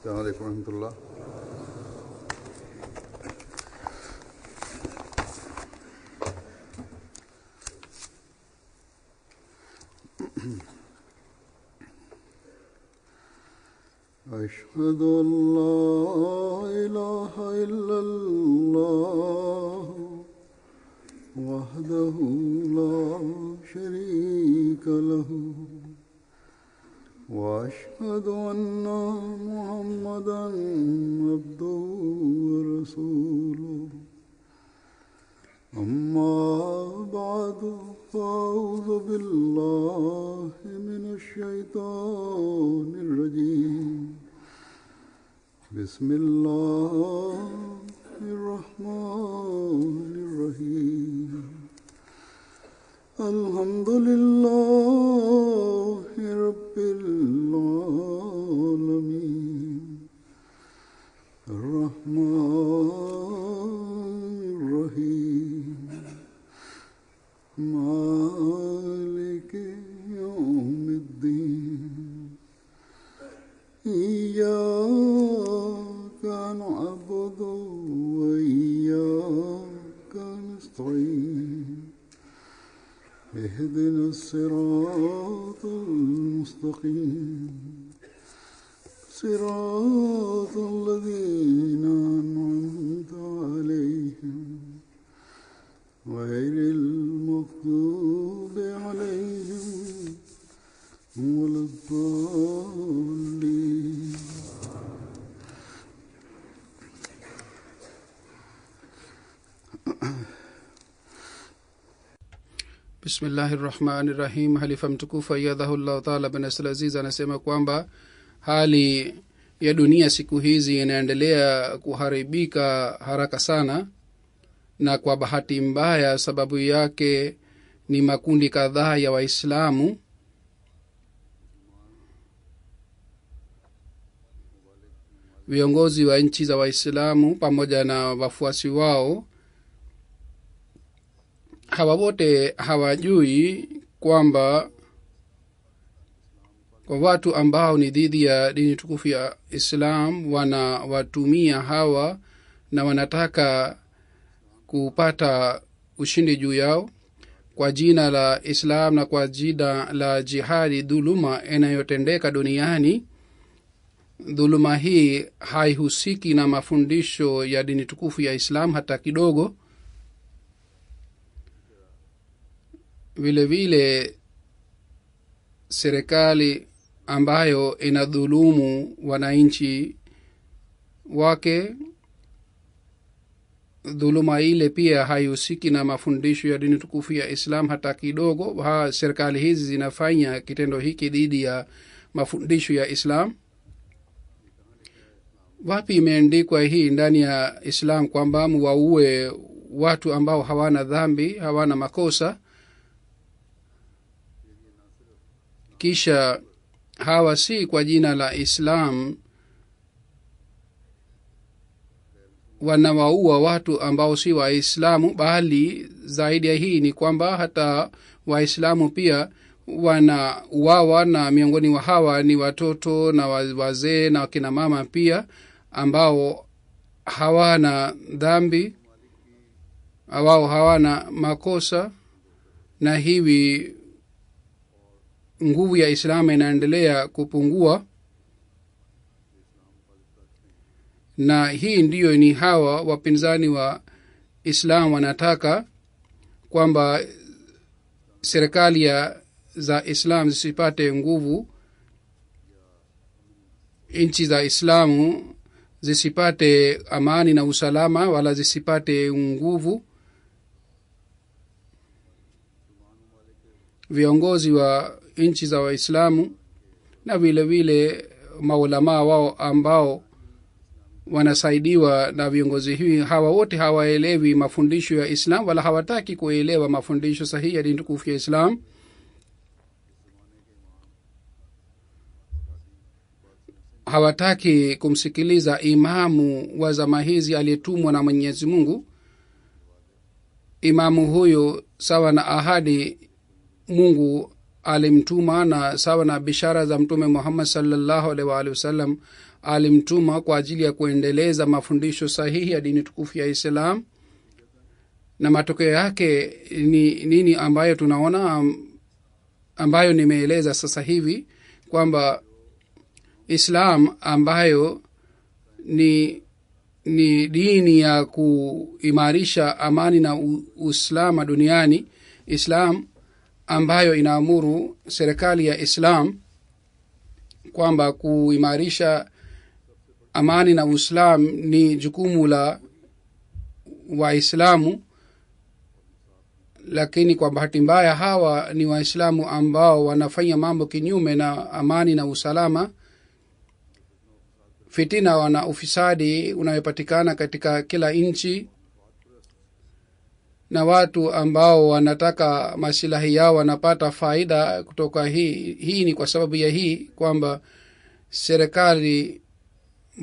السلام عليكم ورحمة الله. أشهد أن لا إله إلا الله وحده لا شريك له وأشهد أن محمدًا عبده ورسوله أما بعد فأعوذ بالله من الشيطان الرجيم بسم الله الرحمن الرحيم الحمد لله رب العالمين الرحمن الرحيم مالك يوم الدين إياك نعبد وإياك نستعين اهدنا الصراط المستقيم صراط الذين أنعمت عليهم غير المغضوب عليهم ولا الضالين. Bismillahirrahmanirrahim. Halifa mtukufu ayyadhahullahu ta'ala bin Aziz anasema kwamba hali ya dunia siku hizi inaendelea kuharibika haraka sana, na kwa bahati mbaya sababu yake ni makundi kadhaa ya Waislamu viongozi wa nchi za Waislamu pamoja na wafuasi wao. Hawa wote hawajui kwamba kwa watu ambao ni dhidi ya dini tukufu ya Islam wanawatumia hawa na wanataka kupata ushindi juu yao kwa jina la Islam na kwa jina la jihadi. Dhuluma inayotendeka duniani, dhuluma hii haihusiki na mafundisho ya dini tukufu ya Islam hata kidogo. Vile vile serikali ambayo inadhulumu wananchi wake, dhuluma ile pia haihusiki na mafundisho ya dini tukufu ya Islam hata kidogo. Serikali hizi zinafanya kitendo hiki dhidi ya mafundisho ya Islam. Wapi imeandikwa hii ndani ya Islam kwamba muwaue watu ambao hawana dhambi, hawana makosa? Kisha hawa si kwa jina la Islam wanawaua watu ambao si Waislamu, bali zaidi ya hii ni kwamba hata Waislamu pia wanauawa, na miongoni wa hawa ni watoto na wazee na wakina mama pia ambao hawana dhambi, ambao hawana makosa. Na hivi nguvu ya Islam inaendelea kupungua, na hii ndiyo ni hawa wapinzani wa Islam wanataka kwamba serikali za Islam zisipate nguvu, nchi za Islamu zisipate amani na usalama, wala zisipate nguvu. Viongozi wa nchi za Waislamu na vile vile maulama wao ambao wanasaidiwa na viongozi hivi, hawa wote hawaelewi mafundisho ya Islam, wala hawataki kuelewa mafundisho sahihi ya dini tukufu ya Islam. Hawataki kumsikiliza imamu wa zama hizi aliyetumwa na Mwenyezi Mungu. Imamu huyo sawa na ahadi Mungu alimtuma, na sawa na bishara za mtume Muhammad sallallahu alaihi wa alihi wasallam, alimtuma kwa ajili ya kuendeleza mafundisho sahihi ya dini tukufu ya Islam. Na matokeo yake ni nini ambayo tunaona, ambayo nimeeleza sasa hivi, kwamba Islam ambayo ni dini ya kuimarisha amani na usalama duniani, Islam ambayo inaamuru serikali ya Islam kwamba kuimarisha amani na usalama ni jukumu la Waislamu. Lakini kwa bahati mbaya hawa ni Waislamu ambao wanafanya mambo kinyume na amani na usalama. Fitina na ufisadi unayopatikana katika kila nchi, na watu ambao wanataka maslahi yao wanapata faida kutoka hii ni kwa sababu ya hii kwamba serikali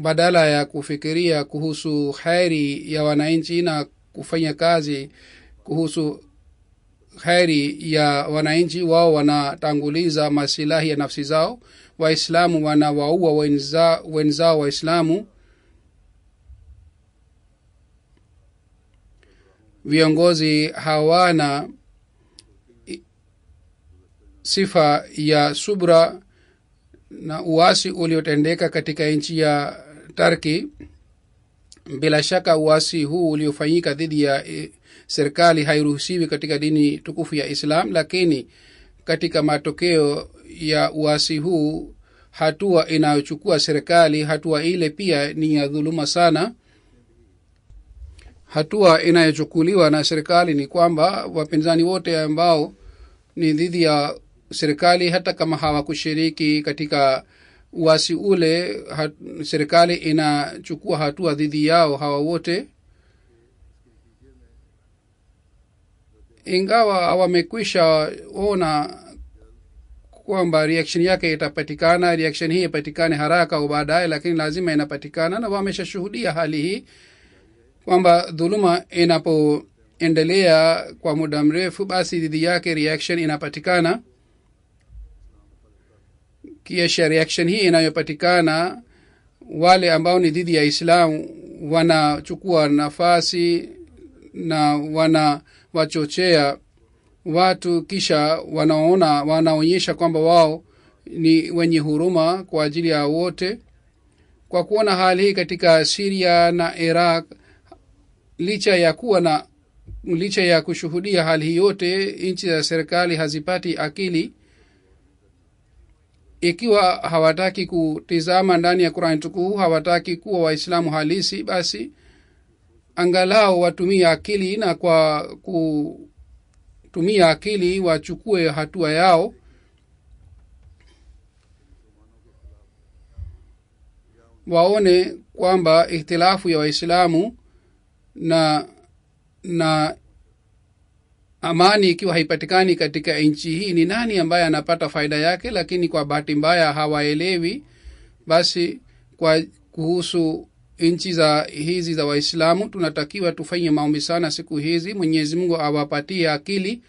badala ya kufikiria kuhusu khairi ya wananchi na kufanya kazi kuhusu khairi ya wananchi, wao wanatanguliza maslahi ya nafsi zao. Waislamu wanawaua wenzao Waislamu. Viongozi hawana sifa ya subra, na uasi uliotendeka katika nchi ya Turkey, bila shaka uasi huu uliofanyika dhidi ya serikali hairuhusiwi katika dini tukufu ya Islam. Lakini katika matokeo ya uasi huu, hatua inayochukua serikali, hatua ile pia ni ya dhuluma sana. Hatua inayochukuliwa na serikali ni kwamba wapinzani wote ambao ni dhidi ya serikali, hata kama hawakushiriki katika uasi ule, serikali inachukua hatua dhidi yao hawa wote. Ingawa wamekwisha ona kwamba reaction yake itapatikana, reaction hii ipatikane haraka au baadaye, lakini lazima inapatikana, na wameshashuhudia hali hii kwamba dhuluma inapoendelea kwa muda mrefu, basi dhidi yake reaction inapatikana. Kisha reaction hii inayopatikana, wale ambao ni dhidi ya Islam wanachukua nafasi na wanawachochea watu, kisha wanaonyesha kwamba wao ni wenye huruma kwa ajili ya wote. Kwa kuona hali hii katika Syria na Iraq, licha ya kushuhudia hali hii yote, nchi za serikali hazipati akili. Ikiwa hawataki kutizama ndani ya Qur'an tukufu, hawataki kuwa Waislamu halisi, basi angalau watumie akili, na kwa kutumia akili wachukue hatua yao. Waone kwamba ikhtilafu ya Waislamu na amani ikiwa haipatikani katika nchi hii, ni nani ambaye anapata faida yake? Lakini kwa bahati mbaya hawaelewi. Basi kuhusu nchi hizi za Waislamu, tunatakiwa tufanye maombi sana siku hizi, Mwenyezi Mungu awapatie akili.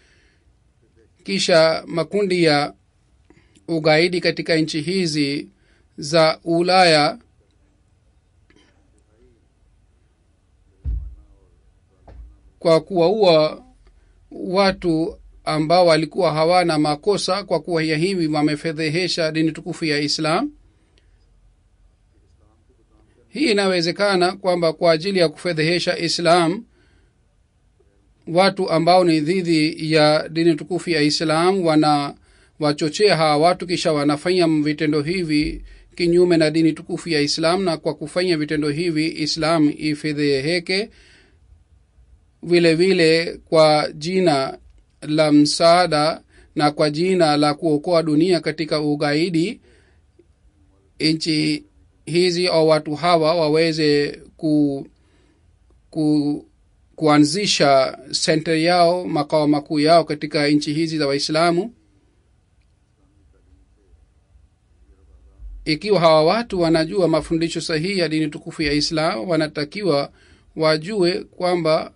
Kisha makundi ya ugaidi katika nchi hizi za Ulaya kwa kuwaua watu ambao walikuwa hawana makosa, kwa kuwa hivi wamefedhehesha dini tukufu ya Islam. Hii inawezekana kwamba kwa ajili ya kufedhehesha Islam, watu ambao ni dhidi ya dini tukufu ya Islam wachochea hawa watu, kisha wanafanya vitendo hivi kinyume na dini tukufu ya Islam, na kwa kufanya vitendo hivi Islam ifedheheke. Vile vile kwa jina la msaada na kwa jina la kuokoa dunia katika ugaidi, nchi hizi au watu hawa waweze kuanzisha center yao, makao makuu yao katika nchi hizi za Waislamu. Ikiwa hawa watu wanajua mafundisho sahihi ya dini tukufu ya Islam, wanatakiwa wajue kwamba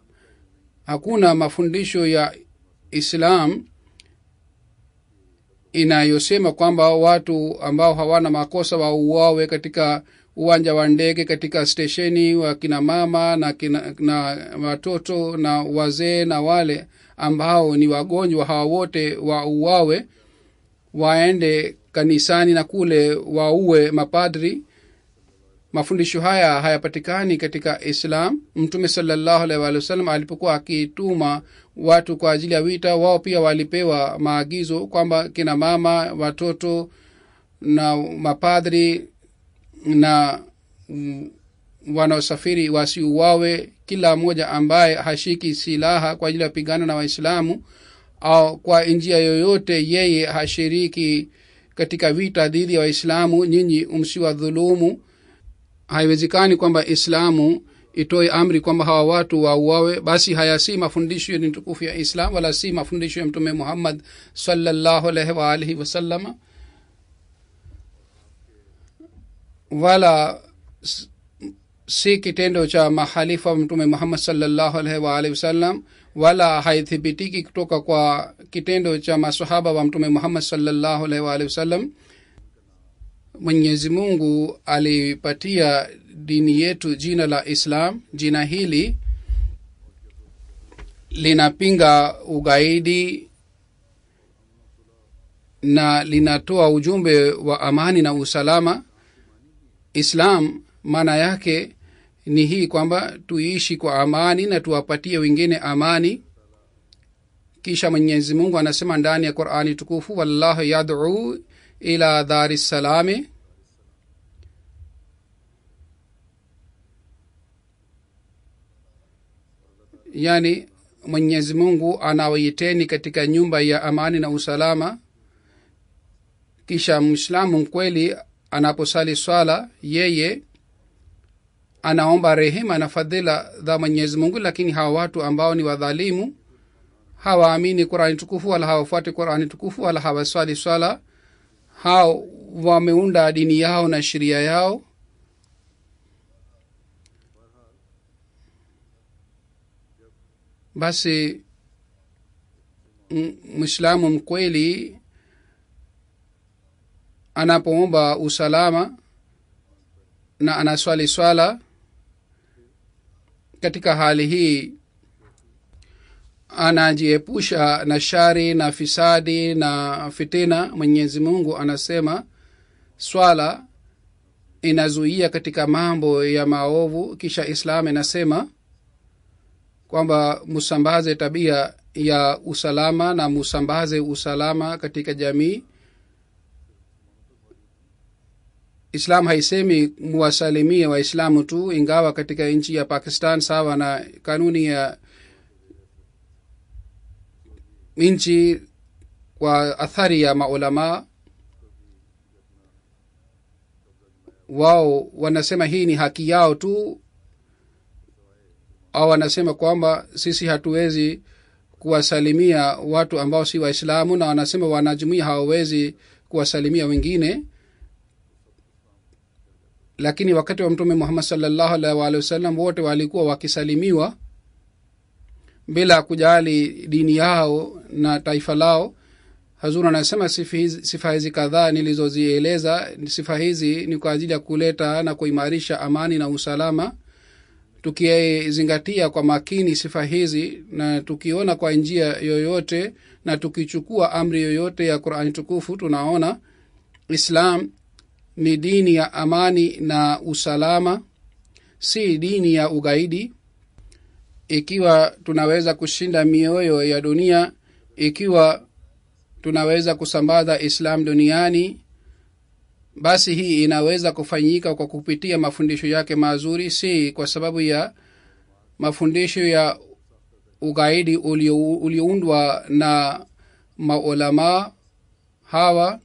hakuna mafundisho ya Islam inayosema kwamba watu ambao hawana makosa wauawe katika uwanja wa ndege, katika stesheni, wakina mama na watoto na wazee na wale ambao ni wagonjwa, hawa wote wauawe, waende kanisani na kule waue mapadri. Mafundisho haya hayapatikani katika Islam. Mtume sallallahu alaihi wasallam alipokuwa akituma watu kwa ajili ya vita, wao pia walipewa maagizo kwamba kina mama, watoto na mapadri na wanaosafiri wasiuawe. Kila mmoja ambaye hashiki silaha kwa ajili ya kupigana na Waislamu au kwa njia yoyote yeye hashiriki katika vita dhidi ya Waislamu, nyinyi msiwadhulumu. Haiwezekani kwamba Islamu itoe amri kwamba hawa watu wauawe. Basi haya si mafundisho ni tukufu ya Islam, wala si mafundisho ya Mtume Muhammad sallallahu alaihi wa alihi wasallam, wala si kitendo cha mahalifa wa Mtume Muhammad sallallahu alaihi wa alihi wasallam, wala haithibitiki kutoka kwa kitendo cha masahaba wa Mtume Muhammad sallallahu alaihi wa alihi wasallam. Mwenyezi Mungu alipatia dini yetu jina la Islam. Jina hili linapinga ugaidi na linatoa ujumbe wa amani na usalama. Islam maana yake ni hii kwamba tuishi kwa amani na tuwapatie wengine amani. Kisha Mwenyezi Mungu anasema ndani ya Qur'ani tukufu, wallahu yad'u ila dharis salami, yani Mwenyezi Mungu anawaiteni katika nyumba ya amani na usalama. Kisha Muislamu mkweli anaposali swala, yeye anaomba rehema na fadhila za Mwenyezi Mungu. Lakini hawa watu ambao ni wadhalimu, hawaamini Qur'ani tukufu wala hawafuati Qur'ani tukufu wala hawaswali swala, hao wameunda dini yao na sheria yao. Basi Muislamu mkweli anapoomba usalama na anaswali swala, katika hali hii anajiepusha na shari na fisadi na fitina. Mwenyezi Mungu anasema swala inazuia katika mambo ya maovu. Kisha Islam inasema kwamba musambaze tabia ya usalama na musambaze usalama katika jamii. Islam haisemi muwasalimie Waislamu tu, ingawa katika nchi ya Pakistan sawa na kanuni ya nchi kwa athari ya maulama, wao wanasema hii ni haki yao tu, au wanasema kwamba sisi hatuwezi kuwasalimia watu ambao si Waislamu, na wanasema wanajumuiya hawawezi kuwasalimia wengine. Lakini wakati wa Mtume Muhammad sallallahu alaihi wa sallam wote walikuwa wakisalimiwa bila kujali dini yao na taifa lao. Hazur anasema sifa hizi kadhaa nilizozieleza, sifa hizi ni kwa ajili ya kuleta na kuimarisha amani na usalama. Tukizingatia kwa makini sifa hizi na tukiona kwa njia yoyote na tukichukua amri yoyote ya Qur'ani tukufu, tunaona Islam ni dini ya amani na usalama, si dini ya ugaidi. Ikiwa tunaweza kushinda mioyo ya dunia, ikiwa tunaweza kusambaza Islam duniani, basi hii inaweza kufanyika kwa kupitia mafundisho yake mazuri, si kwa sababu ya mafundisho ya ugaidi ulioundwa na maulama hawa.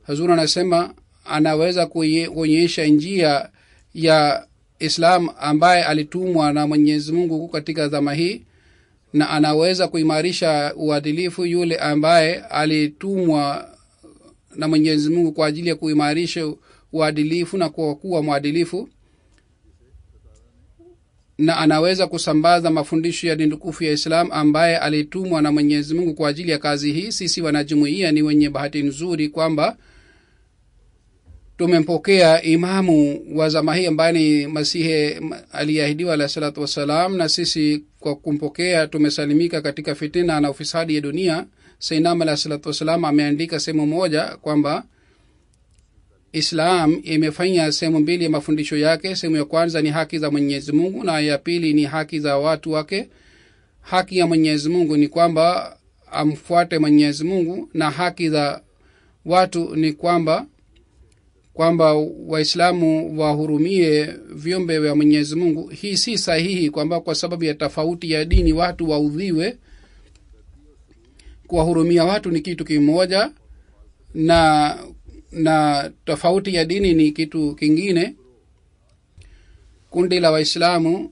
Hazur anasema anaweza kuonyesha njia ya Islam ambaye alitumwa na Mwenyezi Mungu katika zama hii, na anaweza kuimarisha uadilifu yule ambaye alitumwa na Mwenyezi Mungu kwa ajili ya kuimarisha uadilifu na kuwa mwadilifu. na anaweza kusambaza mafundisho ya dini tukufu ya Islam ambaye alitumwa na Mwenyezi Mungu kwa ajili ya kazi hii. Sisi wanajumuiya ni wenye bahati nzuri kwamba tumempokea imamu wa zama hii ambaye ni Masihi aliyeahidiwa alayhi salatu wassalam, na sisi kwa kumpokea tumesalimika katika fitina na ufisadi ya dunia. Sayyidina alayhi salatu wassalam ameandika sehemu moja kwamba Islam imefanya sehemu mbili ya mafundisho yake. Sehemu ya kwanza ni haki za Mwenyezi Mungu na ya pili ni haki za watu wake. Haki ya Mwenyezi Mungu ni kwamba amfuate Mwenyezi Mungu, na haki za watu ni kwamba Waislamu wahurumie viumbe vya Mwenyezi Mungu. Hii si sahihi kwamba kwa sababu ya tofauti ya dini watu waudhiwe. Kuwahurumia watu ni kitu kimoja na tofauti ya dini ni kitu kingine. Kundi la Waislamu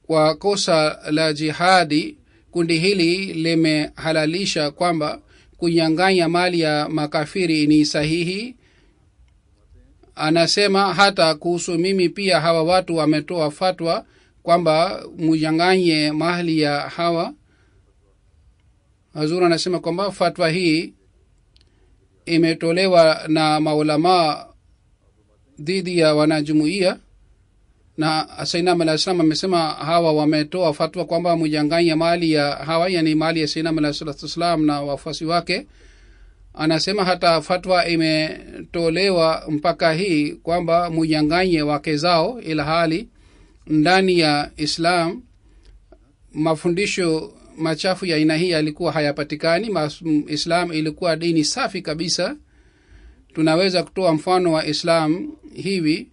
kwa kosa la jihadi, kundi hili limehalalisha kwamba kunyang'anya mali ya makafiri ni sahihi. Anasema hata kuhusu mimi pia hawa watu wametoa fatwa kwamba mnyang'anye mali ya hawa. Hazur anasema kwamba fatwa hii imetolewa na maulama dhidi ya wanajumuiya, na Sayyidina alayhi salam amesema hawa wametoa fatwa kwamba mnyang'anye mali ya hawa, yani mali ya Sayyidina alayhi wasallam na wafuasi wake. Anasema hata fatwa imetolewa mpaka hii kwamba mnyang'anye wake zao, ila hali ndani ya Islam mafundisho machafu ya aina hii yalikuwa hayapatikani. Islam ilikuwa dini safi kabisa. Tunaweza kutoa mfano wa Islam hivi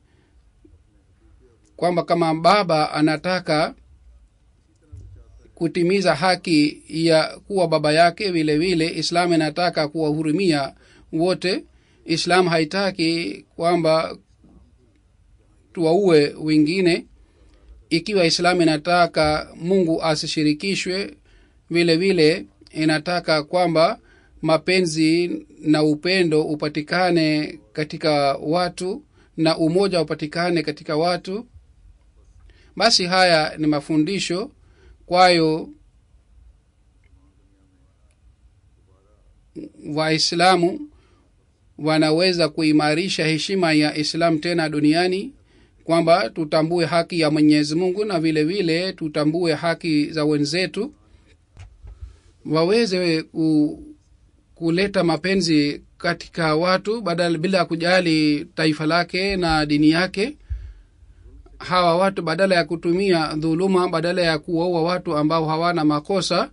kwamba kama baba anataka kutimiza haki ya kuwa baba yake, vile vile Islam inataka kuwahurumia wote. Islam haitaki kwamba tuwaue wengine. Ikiwa Islam inataka Mungu asishirikishwe, vile vile inataka kwamba mapenzi na upendo upatikane katika watu na umoja upatikane katika watu. Basi haya ni mafundisho. Kwayo Waislamu wanaweza kuimarisha heshima ya Islam tena duniani, kwamba tutambue haki ya Mwenyezi Mungu na vile vile tutambue haki za wenzetu. Waweze kuleta mapenzi katika watu bila kujali taifa lake na dini yake. Hawa watu badala ya kutumia dhuluma, badala ya kuwaua watu ambao hawana makosa,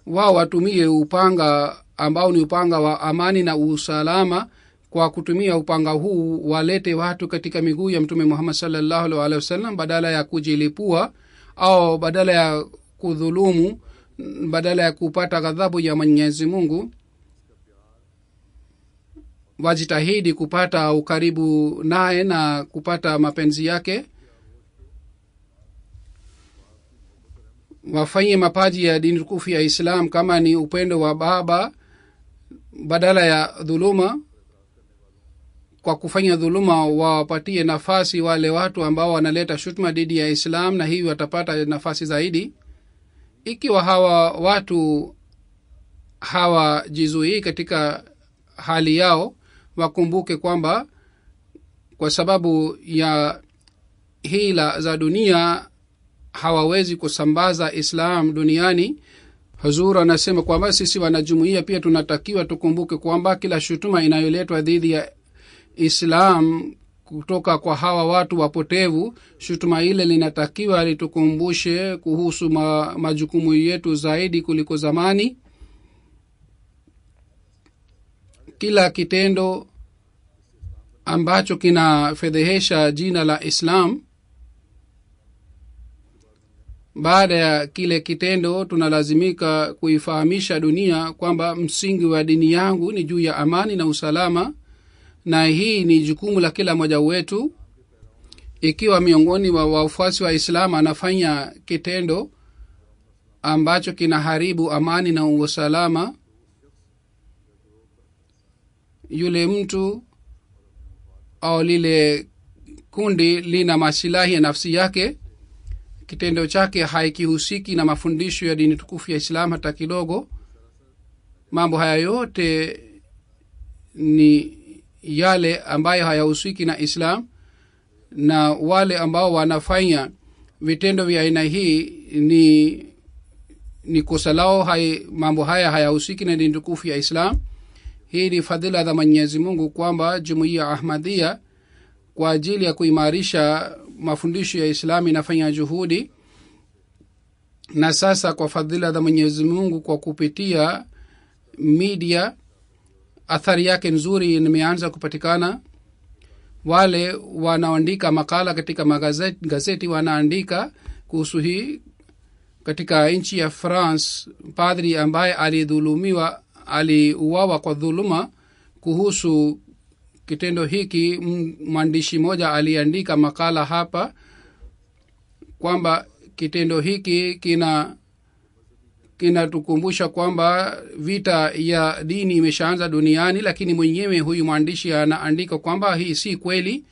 wao watumie upanga ambao ni upanga wa amani na usalama. Kwa kutumia upanga huu walete watu katika miguu ya Mtume Muhammad sallallahu alaihi wasallam, badala ya kujilipua au badala ya kudhulumu, badala ya kupata ghadhabu ya Mwenyezi Mungu. Wajitahidi kupata ukaribu naye na kupata mapenzi yake. Wafanye mapaji ya dini tukufu ya Islam kama ni upendo wa baba badala ya dhuluma. Kwa kufanya dhuluma wapatie nafasi wale watu ambao wanaleta shutuma dhidi ya Islam, na hivi watapata nafasi zaidi. Ikiwa hawa watu hawajizuii katika hali yao, wakumbuke kwamba kwa sababu ya hila za dunia hawawezi kusambaza Islam duniani. Hazur anasema kwamba sisi wanajumuiya pia tunatakiwa tukumbuke kwamba kila shutuma inayoletwa dhidi ya Islam kutoka kwa hawa watu wapotevu, shutuma ile linatakiwa litukumbushe kuhusu majukumu yetu zaidi kuliko zamani. Kila kitendo ambacho kinafedhehesha jina la Islam, baada ya kile kitendo tunalazimika kuifahamisha dunia kwamba msingi wa dini yangu ni juu ya amani na usalama, na hii ni jukumu la kila mmoja wetu. Ikiwa miongoni wa wafuasi wa Islam anafanya kitendo ambacho kinaharibu amani na usalama, yule mtu au lile kundi lina masilahi ya nafsi yake, kitendo chake haikihusiki na mafundisho ya dini tukufu ya Islam hata kidogo. Mambo haya yote ni yale ambayo hayahusiki na Islam, na wale ambao wanafanya vitendo vya aina hii ni kosa lao. Mambo haya hayahusiki na dini tukufu ya Islam. Hii ni fadhila za Mwenyezi Mungu kwamba Jumuiya Ahmadiyya kwa ajili ya kuimarisha mafundisho ya Islam inafanya juhudi, na sasa kwa fadhila za Mwenyezi Mungu kwa kupitia media athari yake nzuri imeanza kupatikana. Wale wanaandika makala katika magazeti wanaandika kuhusu hii. Katika nchi ya France, padri ambaye aliuawa kwa dhuluma, kuhusu kitendo hiki mwandishi mmoja aliandika makala hapa kwamba kitendo hiki kinatukumbusha kwamba vita ya dini imeshaanza duniani, lakini mwenyewe huyu mwandishi anaandika kwamba hii si kweli.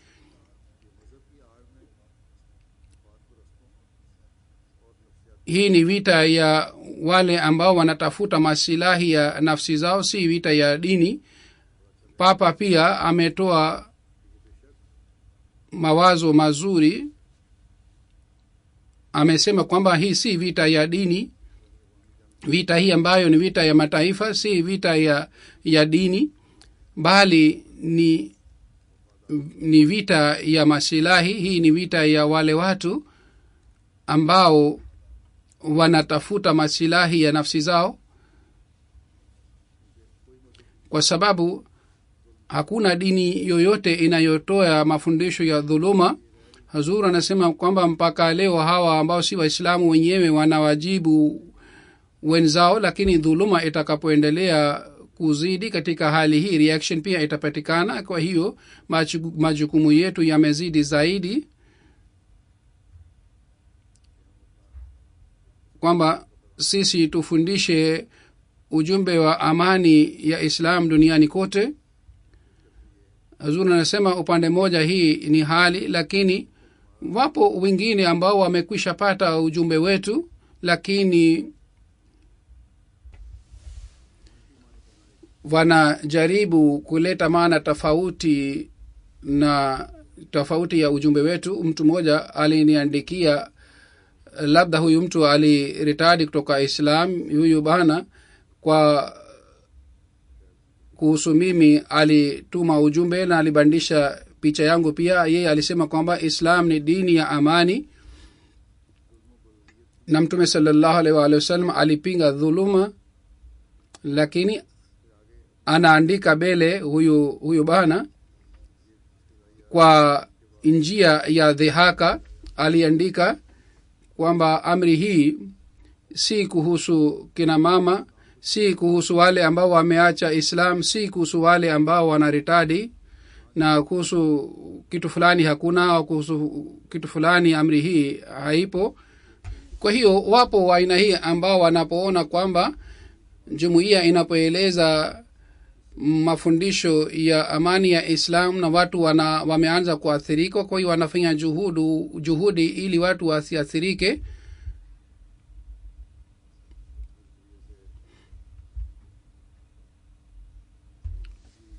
Hii ni vita ya wale ambao wanatafuta masilahi ya nafsi zao, si vita ya dini. Papa pia ametoa mawazo mazuri, amesema kwamba hii si vita ya dini. Vita hii ambayo ni vita ya mataifa si vita ya dini, bali ni vita ya masilahi. Hii ni vita ya wale watu ambao wanatafuta masilahi ya nafsi zao, kwa sababu hakuna dini yoyote inayotoa mafundisho ya dhuluma. Hazur anasema kwamba mpaka leo hawa ambao si Waislamu wenyewe wanawajibu wenzao, lakini dhuluma itakapoendelea kuzidi katika hali hii, reaction pia itapatikana. Kwa hiyo majukumu yetu yamezidi zaidi, kwamba sisi tufundishe ujumbe wa amani ya Islam duniani kote. Hazur anasema upande moja hii ni hali, lakini wapo wengine ambao wamekwisha pata ujumbe wetu, lakini wanajaribu kuleta maana tofauti ya ujumbe wetu. Mtu mmoja aliniandikia, labda huyu mtu aliritadi kutoka Islam, huyu bana kwa kuhusu mimi alituma ujumbe na alibandisha picha yangu pia. Yeye alisema kwamba Islam ni dini ya amani, na Mtume sallallahu alaihi wa sallam alipinga dhuluma, lakini anaandika mbele huyu bana kwa njia ya dhihaka. Aliandika kwamba amri hii si kuhusu kina mama, si kuhusu wale ambao wameacha Islam, si kuhusu wale ambao wanaritadi, na kuhusu kitu fulani hakuna, au kuhusu kitu fulani amri hii haipo. Kwa hiyo wapo wa aina hii ambao wanapoona kwamba jumuiya inapoeleza mafundisho ya amani ya Islam na watu wameanza kuathirika, kwa hiyo wanafanya juhudi ili watu wasiathirike.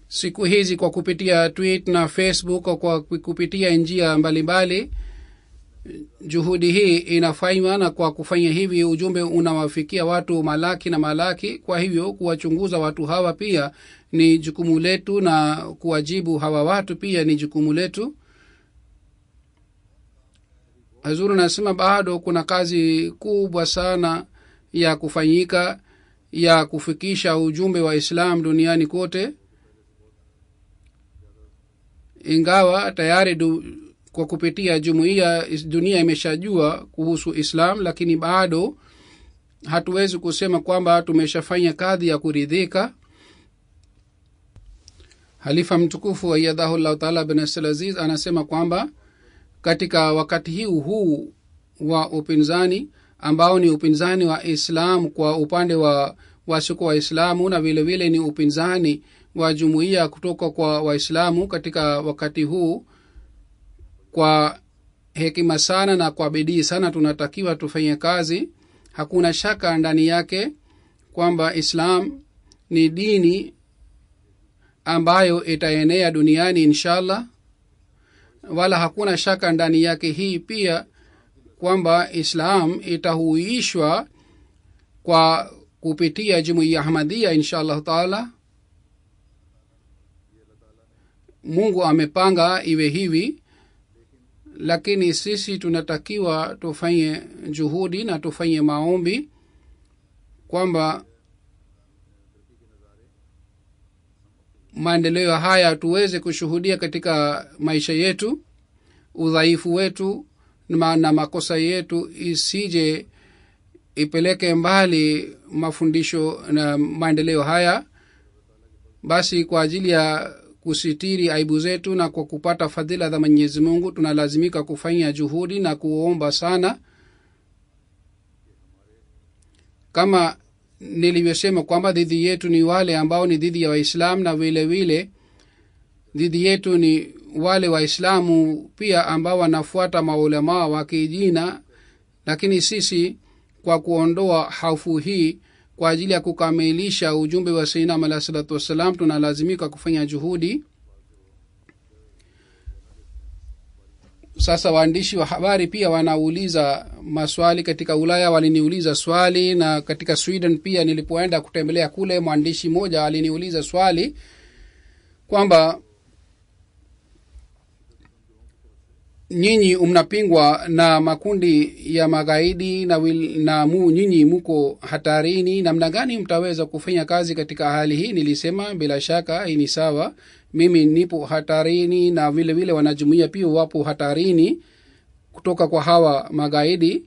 Siku hizi kwa kupitia tweet na Facebook, kwa kupitia njia mbalimbali, juhudi hii inafanywa, na kwa kufanya hivi ujumbe unawafikia watu malaki na malaki. Kwa hivyo kuwachunguza watu hawa pia ni jukumu letu, na kuwajibu hawa watu pia ni jukumu letu. Hazuru nasema bado kuna kazi kubwa sana ya kufanyika ya kufikisha ujumbe wa Islam duniani kote. Ingawa tayari kwa kupitia jumuiya dunia imeshajua kuhusu Islam, lakini bado hatuwezi kusema kwamba tumeshafanya kazi ya kuridhika. Halifa mtukufu ayyadahullahu ta'ala bin Abdulaziz anasema kwamba katika wakati huu wa upinzani ambao ni upinzani wa Islam kwa upande wa wasiko wa Islamu, na vile vile ni upinzani wa jumuiya kutoka kwa Waislamu, katika wakati huu kwa hekima sana na kwa bidii sana tunatakiwa tufanye kazi. Hakuna shaka ndani yake kwamba Islam ni dini ambayo itaenea duniani inshallah, wala hakuna shaka ndani yake hii pia kwamba Islam itahuishwa kwa kupitia jumuiya Ahmadiyya inshallah taala. Mungu amepanga iwe hivi, lakini sisi tunatakiwa tufanye juhudi na tufanye maombi kwamba maendeleo haya tuweze kushuhudia katika maisha yetu. Udhaifu wetu na makosa yetu isije ipeleke mbali mafundisho na maendeleo haya. Basi kwa ajili ya kusitiri aibu zetu na kwa kupata fadhila za Mwenyezi Mungu tunalazimika kufanya juhudi na kuomba sana. Kama nilivyosema kwamba dhidi yetu ni wale ambao ni dhidi ya Waislamu, na vile vile dhidi yetu ni wale Waislamu pia ambao wanafuata maulama wa kijina. Lakini sisi kwa kuondoa hofu hii kwa ajili ya kukamilisha ujumbe wa Sayyidina Muhammad sallallahu alaihi wasallam tunalazimika kufanya juhudi. Sasa waandishi wa habari pia wanauliza maswali. Katika Ulaya waliniuliza swali, na katika Sweden pia nilipoenda kutembelea kule mwandishi mmoja aliniuliza swali kwamba nyinyi mnapingwa na makundi ya magaidi na nyinyi muko hatarini, namna gani mtaweza kufanya kazi katika hali hii? Nilisema bila shaka hii ni sawa, mimi nipo hatarini na vile vile wanajumuiya pia wapo hatarini kutoka kwa hawa magaidi,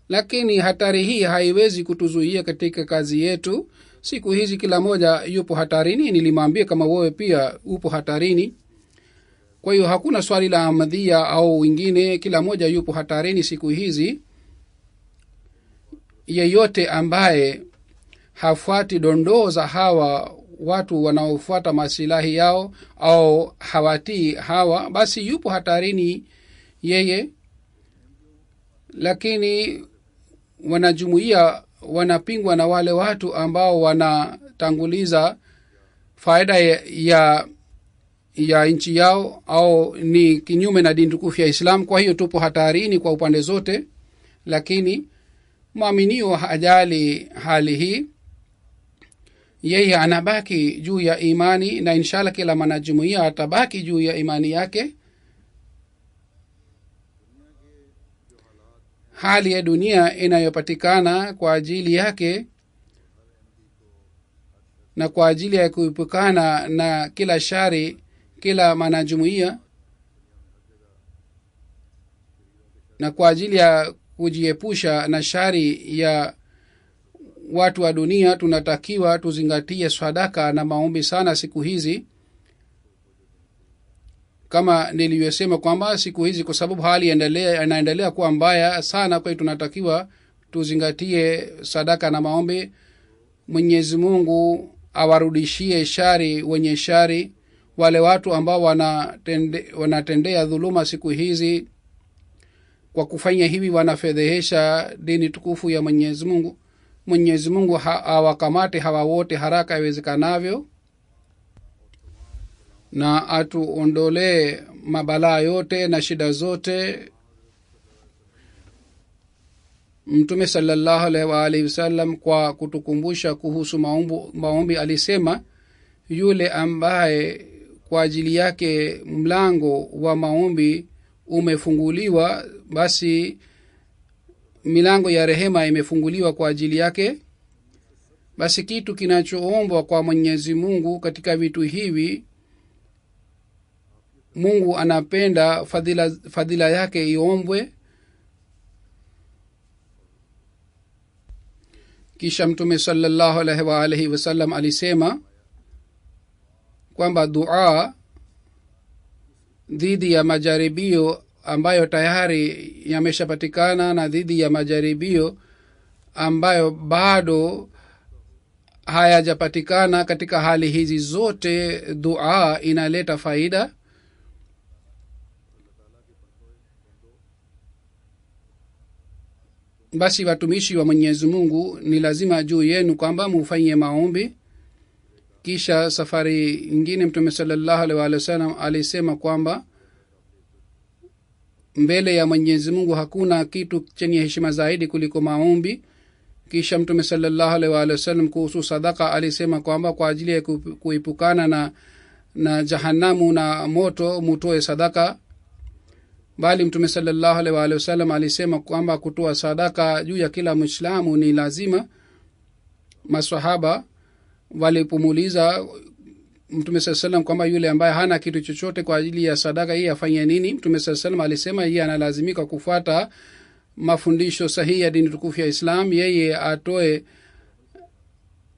lakini hatari hii haiwezi kutuzuia katika kazi yetu. Siku hizi kila moja yupo hatarini. Nilimwambia kama wewe pia upo hatarini. Kwa hiyo hakuna swali la Ahmadiyya au wengine, kila moja yupo hatarini siku hizi. Yeyote ambaye hafuati dondoo za hawa watu wanaofuata masilahi yao au hawatii hawa, basi yupo hatarini yeye. Lakini wanajumuiya wanapingwa na wale watu ambao wanatanguliza faida ya nchi yao au ni kinyume na dini tukufu ya Islam. Kwa hiyo tupo hatarini kwa upande zote, lakini muaminio hajali hali hii. Yeye anabaki juu ya imani, na inshallah kila mwanajumuiya atabaki juu ya imani yake. Hali ya dunia inayopatikana kwa ajili yake na kwa ajili ya kuepukana na kila shari kila mwanajumuiya, na kwa ajili ya kujiepusha na shari ya watu wa dunia, tunatakiwa tuzingatie sadaka na maombi sana siku hizi. Kama nilivyosema kwamba siku hizi kwa sababu hali inaendelea kuwa mbaya sana, kwa hiyo tunatakiwa tuzingatie sadaka na maombi. Mwenyezi Mungu awarudishie shari wenye shari, wale watu ambao wanatendea dhuluma siku hizi. Kwa kufanya hivi wanafedhehesha dini tukufu ya Mwenyezi Mungu. Mwenyezi Mungu awakamate hawa wote haraka iwezekanavyo, na atuondolee mabalaa yote na shida zote. Mtume sallallahu alaihi wa alihi wasallam kwa kutukumbusha kuhusu maombi alisema, yule ambaye kwa ajili yake mlango wa maombi umefunguliwa, basi milango ya rehema imefunguliwa kwa ajili yake. Basi kitu kinachoombwa kwa Mwenyezi Mungu katika vitu hivi, Mungu anapenda fadhila yake iombwe. Kisha Mtume sallallahu alaihi wa alihi wasallam alisema kwamba dua dhidi ya majaribio ambayo tayari yameshapatikana na dhidi ya majaribio ambayo bado hayajapatikana, katika hali hizi zote dua inaleta faida. basi watumishi wa Mwenyezi Mungu, ni lazima juu yenu kwamba mufanye maombi. Kisha safari nyingine Mtume sallallahu alaihi wasallam alisema kwamba mbele ya Mwenyezi Mungu hakuna kitu chenye heshima zaidi kuliko maombi. Kisha Mtume sallallahu alaihi wasallam kuhusu sadaka alisema kwamba kwa ajili ya kuepukana na jahanamu na moto mutoe sadaka. Bali Mtume sallallahu alaihi wasallam alisema kwamba kutoa sadaka juu ya kila Muislamu ni lazima. Maswahaba walipomuuliza Mtume sallallahu alaihi wasallam kwamba yule ambaye hana kitu chochote kwa ajili ya sadaka hii afanye nini, Mtume sallallahu alaihi wasallam alisema yeye analazimika kufuata mafundisho sahihi ya dini tukufu ya Islam. Yeye atoe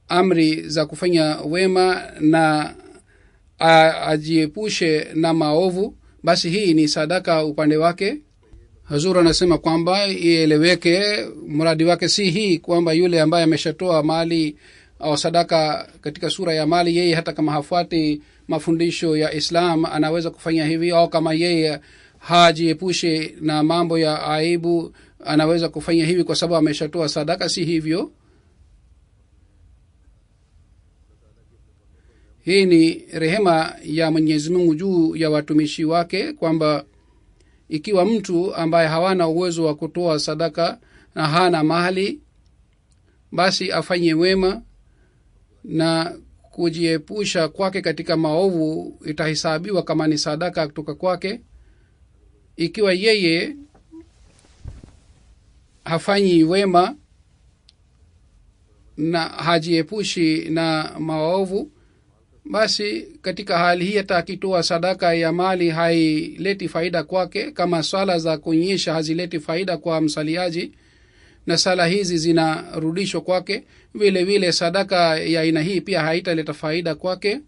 amri za kufanya wema na ajiepushe na maovu, basi hii ni sadaka upande wake. Hazur anasema kwamba ieleweke, mradi wake si hii kwamba yule ambaye ameshatoa mali au sadaka katika sura ya mali, yeye hata kama hafuati mafundisho ya Islam anaweza kufanya hivi, au kama yeye hajiepushe na mambo ya aibu anaweza kufanya hivi kwa sababu ameshatoa sadaka. Si hivyo. Hii ni rehema ya Mwenyezi Mungu juu ya watumishi wake kwamba ikiwa mtu ambaye hawana uwezo wa kutoa sadaka na hana mali, basi afanye wema na kujiepusha kwake katika maovu itahesabiwa kama ni sadaka kutoka kwake. Ikiwa yeye hafanyi wema na hajiepushi na maovu, basi katika hali hii hata akitoa sadaka ya mali haileti faida kwake, kama swala za kunyesha hazileti faida kwa msaliaji na sala hizi zinarudishwa kwake, vile vile sadaka ya aina hii pia haitaleta faida kwake.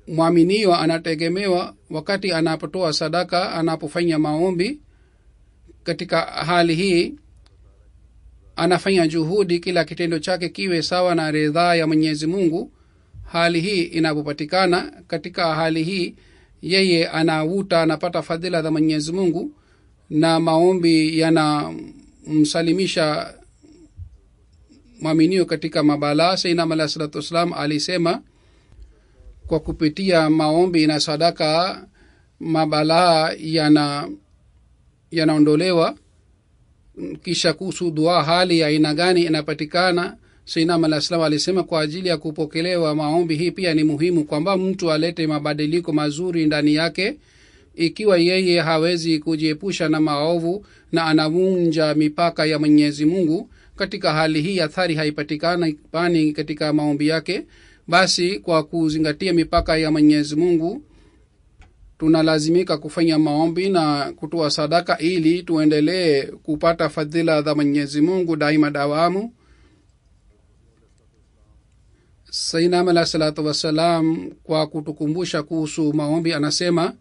Mwaminio anategemewa wakati anapotoa sadaka, anapofanya maombi. Katika hali hii anafanya juhudi kila kitendo chake kiwe sawa na ridhaa ya Mwenyezi Mungu. Hali hii inapopatikana, katika hali hii yeye anapata fadhila za Mwenyezi Mungu na maombi yanamsalimisha mwaminio katika mabalaa. Sayyidina Muhammad sallallahu alaihi wasallam alisema kwa kupitia maombi na sadaka mabalaa yanaondolewa. Kisha kuhusu dua, hali ya aina gani inapatikana, Sayyidina Muhammad sallallahu alaihi wasallam alisema kwa ajili ya kupokelewa maombi hii pia ni muhimu kwamba mtu alete mabadiliko mazuri ndani yake. Ikiwa yeye hawezi kujiepusha na maovu na anavunja mipaka ya Mwenyezi Mungu, katika hali hii athari haipatikani katika maombi yake. Basi kwa kuzingatia mipaka ya Mwenyezi Mungu tunalazimika kufanya maombi na kutoa sadaka ili tuendelee kupata fadhila za Mwenyezi Mungu daima dawamu. Sayyidina Muhammad sallallahu wasallam kwa kutukumbusha kuhusu maombi anasema,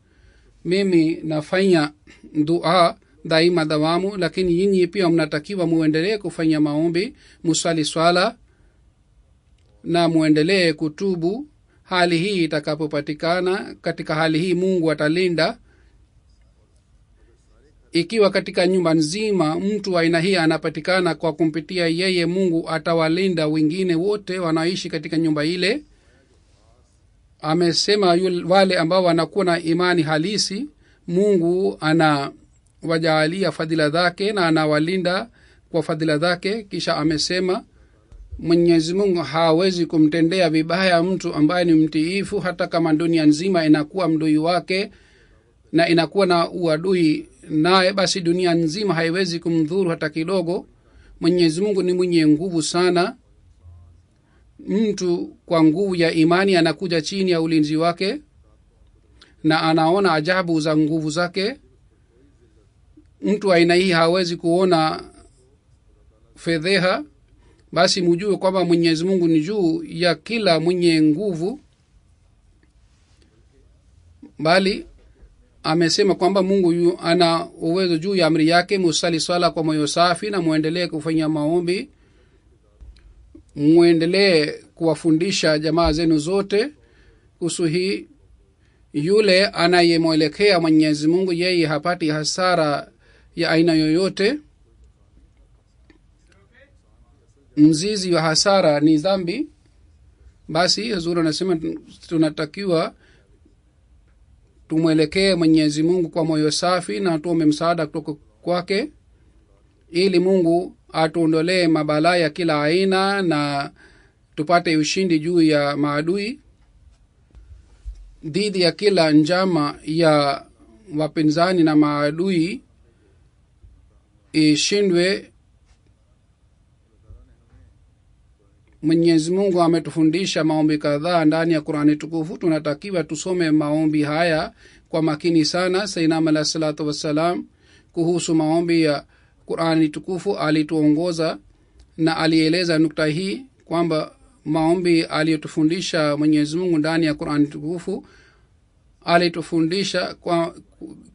mimi nafanya dua daima dawamu, lakini nyinyi pia mnatakiwa muendelee kufanya maombi, musali swala na muendelee kutubu. Hali hii itakapopatikana, katika hali hii Mungu atalinda. Ikiwa katika nyumba nzima mtu aina hii anapatikana, kwa kumpitia yeye Mungu atawalinda wengine wote wanaishi katika nyumba ile. Amesema wale ambao wanakuwa na imani halisi, Mungu anawajaalia fadhila zake na anawalinda kwa fadhila zake. Kisha amesema Mwenyezi Mungu hawezi kumtendea vibaya mtu ambaye ni mtiifu, hata kama dunia nzima inakuwa mdui wake na inakuwa na uadui naye, basi dunia nzima haiwezi kumdhuru hata kidogo. Mwenyezi Mungu ni mwenye nguvu sana. Mtu kwa nguvu ya imani anakuja chini ya ulinzi wake na anaona ajabu za nguvu zake. Mtu aina hii hawezi kuona fedheha. Basi mjue kwamba Mwenyezi Mungu ni juu ya kila mwenye nguvu. Bali amesema kwamba Mungu ana uwezo juu ya amri yake. Musali swala kwa moyo safi na muendelee kufanya maombi. Muendelee kuwafundisha jamaa zenu zote kuhusu hii. yule anayemwelekea Mwenyezi Mungu yeye hapati hasara ya aina yoyote. Mzizi wa hasara ni dhambi. Basi Hazur anasema tunatakiwa tumwelekee Mwenyezi Mungu kwa moyo safi na tuombe msaada kutoka kwake ili Mungu atuondolee mabalaa ya kila aina na tupate ushindi juu ya maadui. Dhidi ya kila njama ya wapinzani na maadui ishindwe. Mwenyezi Mungu ametufundisha maombi kadhaa ndani ya Qur'ani tukufu. Tunatakiwa tusome maombi haya kwa makini sana. Sayyidina alayhi salatu wassalam kuhusu maombi ya Qur'ani tukufu alituongoza na alieleza nukta hii kwamba maombi aliyotufundisha Mwenyezi Mungu ndani ya Qur'ani tukufu alitufundisha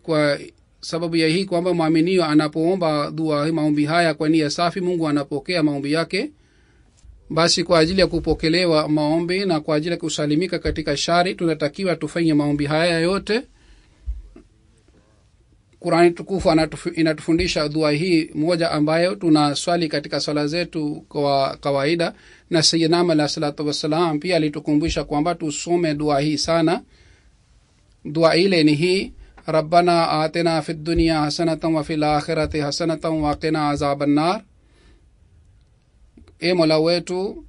kwa sababu ya hii kwamba muumini anapoomba dua maombi haya kwa nia safi, Mungu anapokea maombi yake. Basi kwa ajili ya kupokelewa maombi na kwa ajili ya kusalimika katika shari tunatakiwa tufanye maombi haya yote. Qur'ani tukufu inatufundisha dua hii moja ambayo tunaswali katika swala zetu kwa kawaida, na Sayyidina alayhi salatu wassalam pia alitukumbusha kwamba tusome dua hii sana. Dua ile ni hii: Rabbana atina fid dunya hasanatan wa fil akhirati hasanatan wa qina azaban nar. E Mola wetu,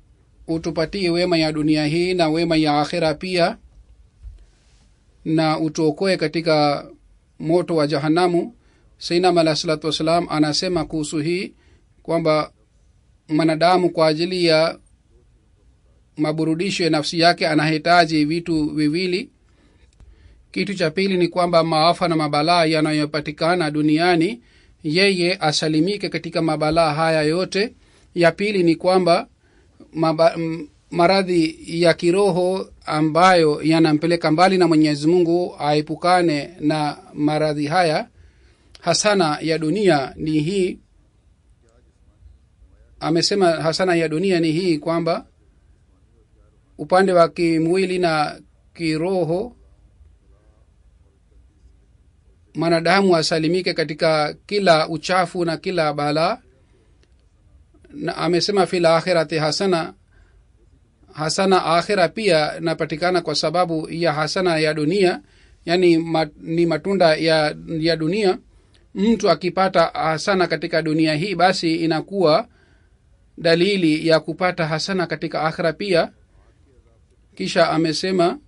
utupatie wema ya dunia hii na wema ya akhira pia, na utuokoe katika moto wa jahanamu. Sayyidina alayhi salatu wasalam anasema kuhusu hii kwamba mwanadamu kwa ajili ya maburudisho ya nafsi yake anahitaji vitu viwili. Kitu cha pili ni kwamba maafa na mabalaa yanayopatikana duniani yeye asalimike katika mabalaa haya yote. Ya pili ni kwamba maradhi ya kiroho ambayo yanampeleka mbali na Mwenyezi Mungu aepukane na maradhi haya. Hasana ya dunia ni hii, amesema hasana ya dunia ni hii kwamba upande wa kimwili na kiroho mwanadamu asalimike katika kila uchafu na kila balaa. Na amesema fil akhirati hasana akhira pia napatikana kwa sababu ya hasana ya dunia, yani ni matunda ya dunia. Mtu akipata hasana katika dunia hii basi inakuwa dalili ya kupata hasana katika akhira pia. Kisha amesema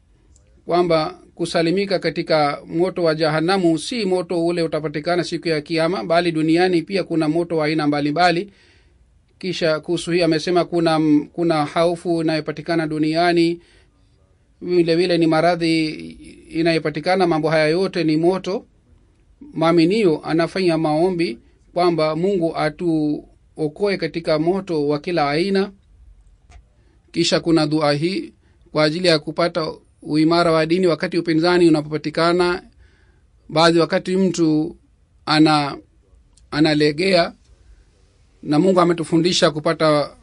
kwamba kusalimika katika moto wa jahanamu si moto ule utapatikana siku ya kiyama, bali duniani pia kuna moto wa aina mbalimbali. Kisha kuhusu hii amesema kuna haufu inayopatikana duniani, vile vile ni maradhi inayopatikana. Mambo haya yote ni moto. Maaminio anafanya maombi kwamba Mungu atuokoe katika moto wa kila aina. Kisha kuna dua hii kwa ajili ya kupata uimara wa dini wakati upinzani unapopatikana. Baadhi wakati mtu analegea, na Mungu ametufundisha kupata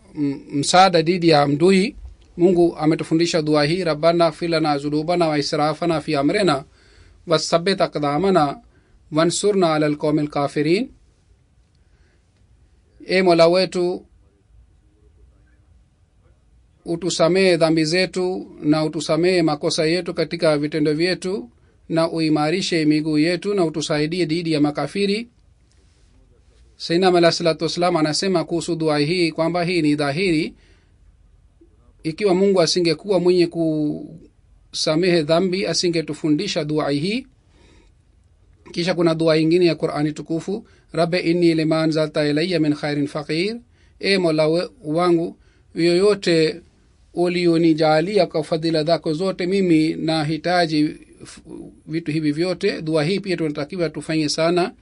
msaada dhidi ya mdui. Mungu ametufundisha dua hii: Rabbana ighfir lana dhunubana wa israfana fi amrina wasabbit aqdamana wansurna ala alqawmil kafirin. E Mola wetu, utusamee dhambi zetu na utusamee makosa yetu katika vitendo vyetu, na uimarishe miguu yetu na utusaidie dhidi ya makafiri. Sayyidina alayhi salatu wasalam anasema kuhusu dua hii kwamba hii ni dhahiri, ikiwa Mungu asingekuwa mwenye kusamehe dhambi asingetufundisha dua hii. Kisha kuna dua nyingine ya Qur'ani tukufu: Rabbi inni lima anzalta ilayya min khairin faqir. E Mola wangu, yoyote ulionijalia kwa fadhila zako zote, mimi nahitaji vitu hivi vyote. Dua hii pia tunatakiwa tufanye sana.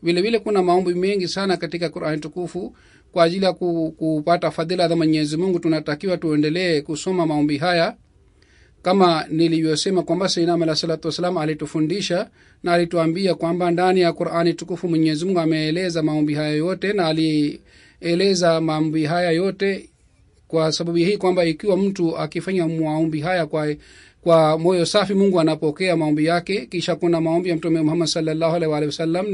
Vile vile kuna maombi mengi sana katika Qur'ani tukufu kwa ajili ya kupata fadhila za Mwenyezi Mungu. Tunatakiwa tuendelee kusoma maombi haya kama nilivyosema kwamba Sayyidina alayhi salatu wasalam alitufundisha na alituambia kwamba ndani ya Qur'ani tukufu Mwenyezi Mungu ameeleza maombi haya yote, na alieleza maombi haya yote kwa sababu hii kwamba ikiwa mtu akifanya maombi haya kwa moyo safi, Mungu anapokea maombi yake. Kisha kuna maombi ya Mtume Muhammad sallallahu alaihi wasallam,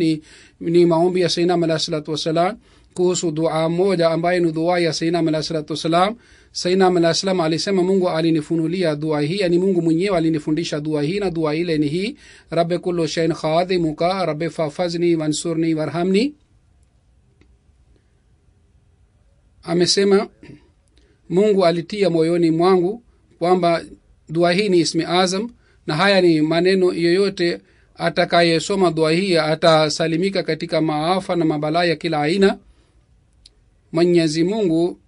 ni maombi ya Sayyidina alayhi salatu wasalam kuhusu dua moja ambayo ni dua ya Sayyidina alayhi salatu wasalam. Sayyidina alayhi salam alisema, Mungu alinifunulia dua hii, yani Mungu mwenyewe alinifundisha dua hii, na dua ile ni hii: rabbi kullu shay'in khadimuka rabbi fafazni wansurni warhamni. Amesema Mungu alitia moyoni mwangu kwamba dua hii ni ismi azam, na haya ni maneno yoyote atakayesoma dua hii atasalimika katika maafa na mabalaa ya kila aina. Mwenyezi Mungu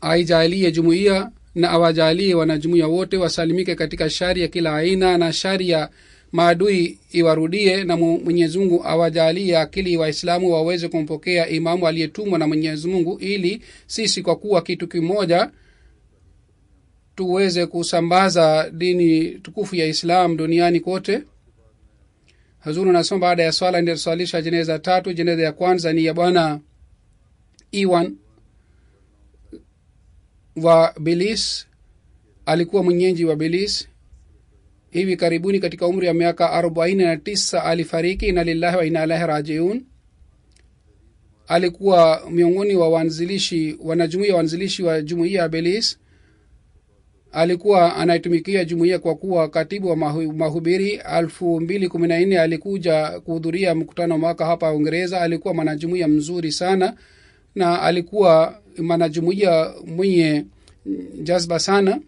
aijalie jumuiya na awajalie wanajumuiya wote wasalimike katika shari ya kila aina, na shari ya maadui iwarudie, na Mwenyezi Mungu awajalie akili Waislamu waweze kumpokea imamu aliyetumwa na Mwenyezi Mungu, ili sisi kwa kuwa kitu kimoja tuweze kusambaza dini tukufu ya Islam duniani kote. Hazuru nasoma baada ya swala ndio swalisha jeneza 3. Jeneza ya kwanza ni ya bwana Iwan wa Belize. Alikuwa mwenyeji wa Belize. Hivi karibuni katika umri wa miaka 49 alifariki. Inna lillahi wa inna ilaihi rajiun. Alikuwa miongoni wa wanajumuiya wa jumuiya ya Belize. Alikuwa anaitumikia jumuiya kwa kuwa katibu wa mahubiri. 2014 alikuja kuhudhuria mkutano mwaka hapa Uingereza. Alikuwa mwanajumuiya mzuri sana, na alikuwa mwanajumuiya mwenye jazba sana.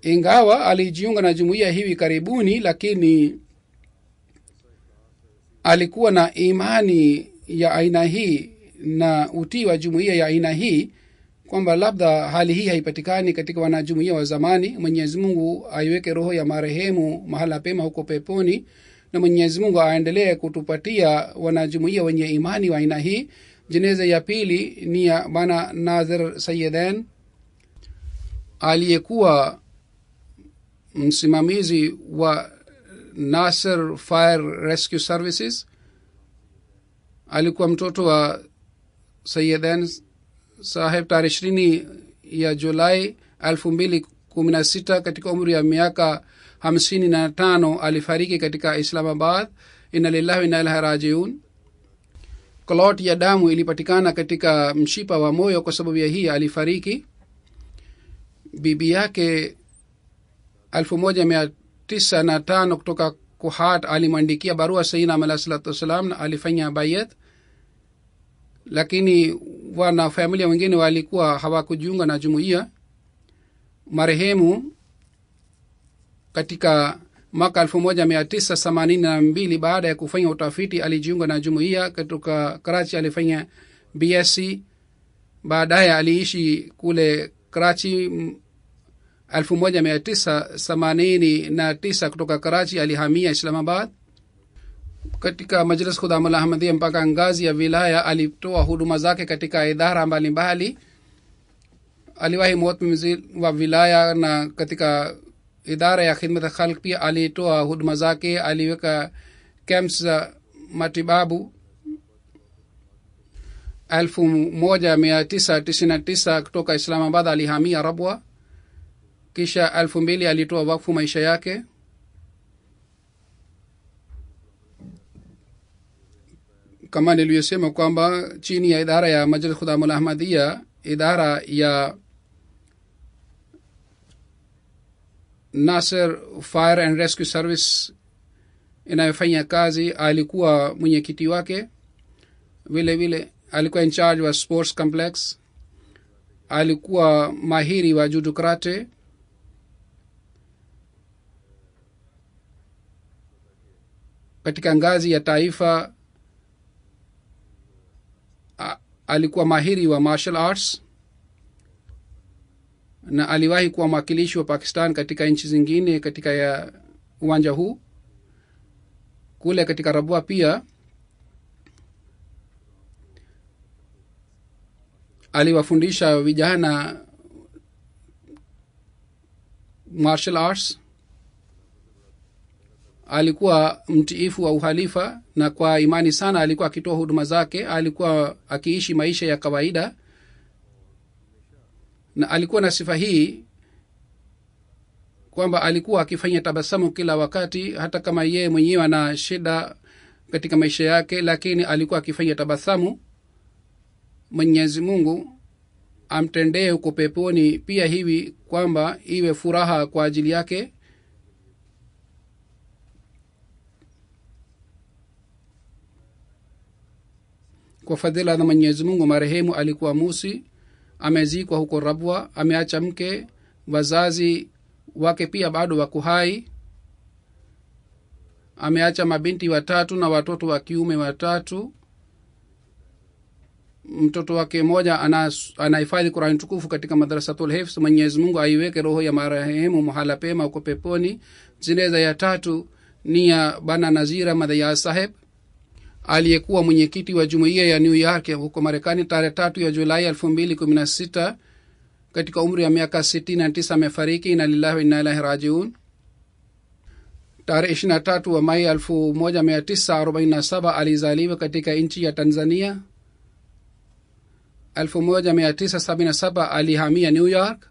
Ingawa alijiunga na jumuiya hivi karibuni, lakini alikuwa na imani ya aina hii na utii wa jumuiya ya aina hii kwamba labda hali hii haipatikani katika wanajumuiya wa zamani. Mwenyezi Mungu aiweke roho ya marehemu mahala pema huko peponi, na Mwenyezi Mungu aendelee kutupatia wanajumuiya wenye imani wa aina hii. Jeneza ya pili ni ya bwana Nazir Sayyeden, aliyekuwa msimamizi wa Nasser Fire Rescue Services. Alikuwa mtoto wa Sayyeden sahib. Tarehe 20 ya Julai 2016 katika umri ya miaka 55 alifariki katika Islamabad. Inna lillahi wa inna ilaihi rajiun. Clot ya damu ilipatikana katika mshipa wa moyo, kwa sababu ya hii alifariki. Bibi yake 1905 kutoka Kuhat alimwandikia barua Sayyidina alayhi salatu wasalam na alifanya bayat, lakini wana familia wengine walikuwa hawakujiunga na jumuiya. Marehemu katika mwaka 1982 baada ya kufanya utafiti alijiunga na jumuiya kutoka Karachi. Alifanya BSc, baadaye aliishi kule Karachi. 1989 kutoka Karachi alihamia Islamabad. Katika Majlis Khudam al-Ahmadiyya mpaka ngazi ya wilaya alitoa huduma zake katika idara mbalimbali. Aliwahi muhtamil wa wilaya, na katika idara ya khidmat khalq pia alitoa huduma zake. Aliweka camps za matibabu. 1999 kutoka Islamabad alihamia Rabwa. Kisha 2000 alitoa wakfu maisha yake. Kama niliyosema kwamba chini ya idara ya Majlis Khudam al-Ahmadiyya, idara ya Nasser Fire and Rescue Service inayofanya kazi, alikuwa mwenyekiti wake. Vile vile alikuwa in charge wa sports complex. Alikuwa mahiri wa judo karate. Katika ngazi ya taifa alikuwa mahiri wa martial arts, na aliwahi kuwa mwakilishi wa Pakistan katika nchi zingine katika ya uwanja huu. Kule katika Rabwa pia aliwafundisha vijana martial arts. alikuwa mtiifu wa uhalifa na kwa imani sana alikuwa akitoa huduma zake. Alikuwa akiishi maisha ya kawaida na alikuwa na sifa hii kwamba alikuwa akifanya tabasamu kila wakati, hata kama yeye mwenyewe ana shida katika maisha yake, lakini alikuwa akifanya tabasamu. Mwenyezi Mungu amtendee huko peponi pia hivi kwamba iwe furaha kwa ajili yake. Kwa fadhila za Mwenyezi Mungu, marehemu alikuwa Musi, amezikwa huko Rabwa. Ameacha mke, wazazi wake pia bado wako hai. Ameacha mabinti 3 na watoto wa kiume 3. Mtoto wake mmoja anahifadhi Qur'an tukufu katika madrasatul hifz. Mwenyezi Mungu aiweke roho ya marehemu mahala pema huko peponi. Jeneza ya 3 ni ya Bana Nazira Madhaya Saheb, aliyekuwa mwenyekiti wa jumuiya ya New York huko Marekani. Tarehe 3 ya Julai 2016 katika umri wa miaka 69 amefariki. Inna lillahi wa inna ilaihi rajiun. Tarehe 23 wa Mai 1947 alizaliwa katika nchi ya Tanzania. 1977 alihamia New York,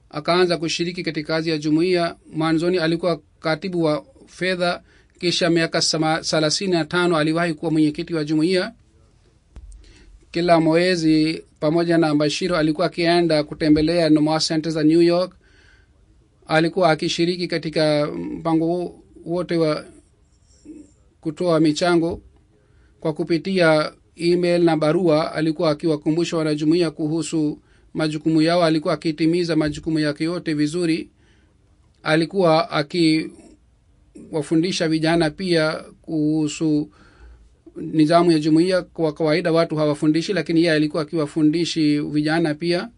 akaanza kushiriki katika kazi ya jumuiya. Mwanzoni alikuwa katibu wa fedha, kisha miaka 35 aliwahi kuwa mwenyekiti wa jumuiya. Kila mwezi pamoja na Bashiro alikuwa akienda kutembelea Nomad Center za New York. Alikuwa akishiriki katika mpango wote wa kutoa michango. Kwa kupitia email na barua alikuwa akiwakumbusha wanajumuiya kuhusu majukumu yao. Alikuwa akitimiza majukumu yake yote vizuri. Alikuwa akiwafundisha vijana pia kuhusu nidhamu ya jumuiya. Kwa kawaida watu hawafundishi, lakini yeye alikuwa akiwafundishi vijana pia.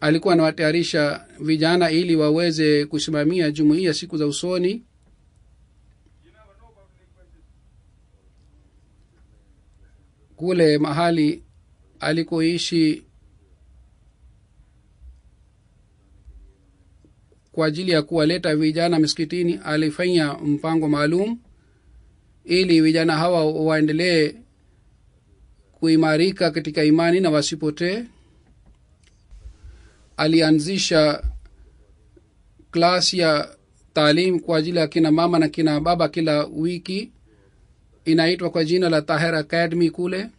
Alikuwa anawatayarisha vijana ili waweze kusimamia jumuiya siku za usoni. Kule mahali alikoishi kwa ajili ya kuwaleta vijana msikitini, alifanya mpango maalum ili vijana hawa waendelee kuimarika katika imani na wasipotee. Alianzisha klasi ya taalimu kwa ajili ya kina mama na kina baba kila wiki, inaitwa kwa jina la Tahir Academy kule.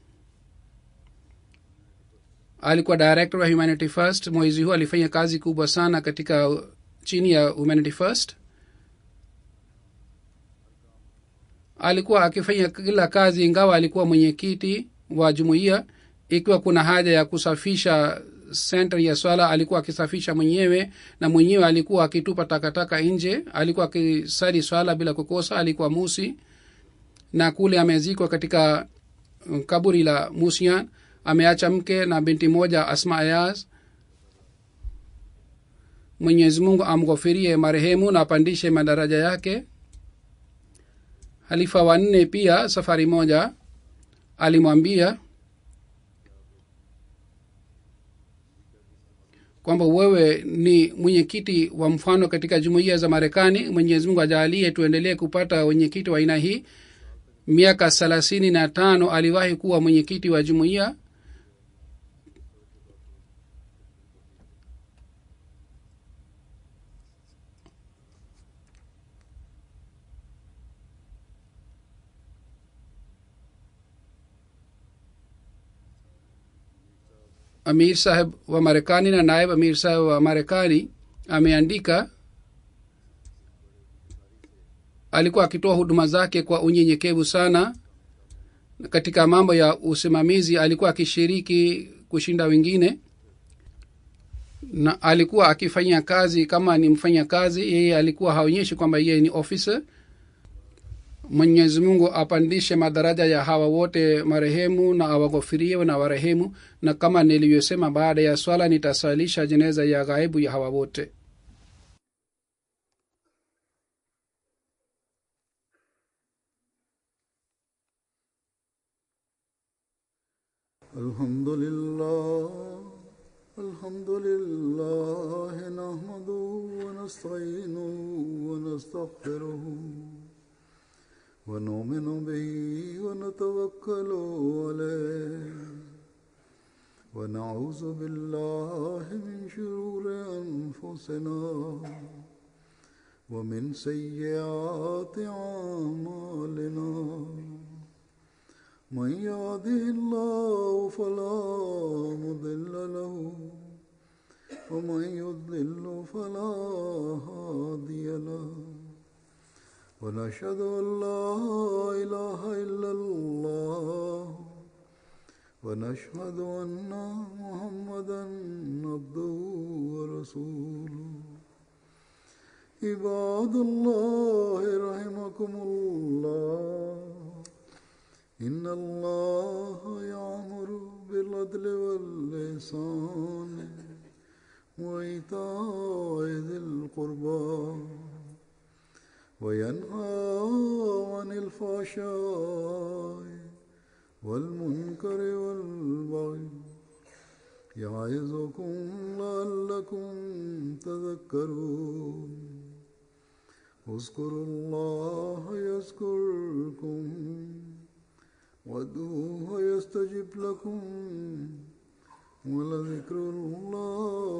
Alikuwa director wa Humanity First. Mwezi huu alifanya kazi kubwa sana katika chini ya Humanity First. Alikuwa akifanya kila kazi ingawa alikuwa mwenyekiti wa jumuiya. Ikiwa kuna haja ya kusafisha center ya swala, alikuwa akisafisha mwenyewe, na mwenyewe alikuwa akitupa takataka nje. Alikuwa akisali swala bila kukosa. Alikuwa Musi, na kule amezikwa katika kaburi la Musian. Ameacha mke na binti moja, Asma Ayaz. Mwenyezi Mungu amghofirie marehemu na apandishe madaraja yake. Halifa wa 4 pia safari moja alimwambia kwamba wewe ni mwenyekiti wa mfano katika jumuiya za Marekani. Mwenyezi Mungu ajalie tuendelee kupata wenyekiti wa aina hii. Miaka 35 aliwahi kuwa mwenyekiti wa jumuiya. Amir Saheb wa Marekani na naib Amir Saheb wa Marekani ameandika, alikuwa akitoa huduma zake kwa unyenyekevu sana. Katika mambo ya usimamizi alikuwa akishiriki kushinda wengine, na alikuwa akifanya kazi kama ni mfanya kazi. Yeye alikuwa haonyeshi kwamba yeye ni officer. Mwenyezi Mungu apandishe madaraja ya hawa wote marehemu na awaghofirie na warehemu. Na kama nilivyosema, baada ya swala nitasalisha jeneza ya ghaibu ya hawa wote. Alhamdulillah الحمد لله نحمده ونستعينه ونستغفره ونؤمن به ونتوكل عليه ونعوذ بالله من شرور أنفسنا ومن سيئات أعمالنا من يهده الله فلا مضل له ومن يضلل فلا هادي له ونشهد أن لا إله إلا الله ونشهد أن محمدا عبده ورسوله عباد الله رحمكم الله إن الله يأمر بالعدل والإحسان وإيتاء ذي القربى وينهى عن الفحشاء والمنكر والبغي يعظكم لعلكم تذكرون اذكروا الله يذكركم وادعوه يستجب لكم ولذكر الله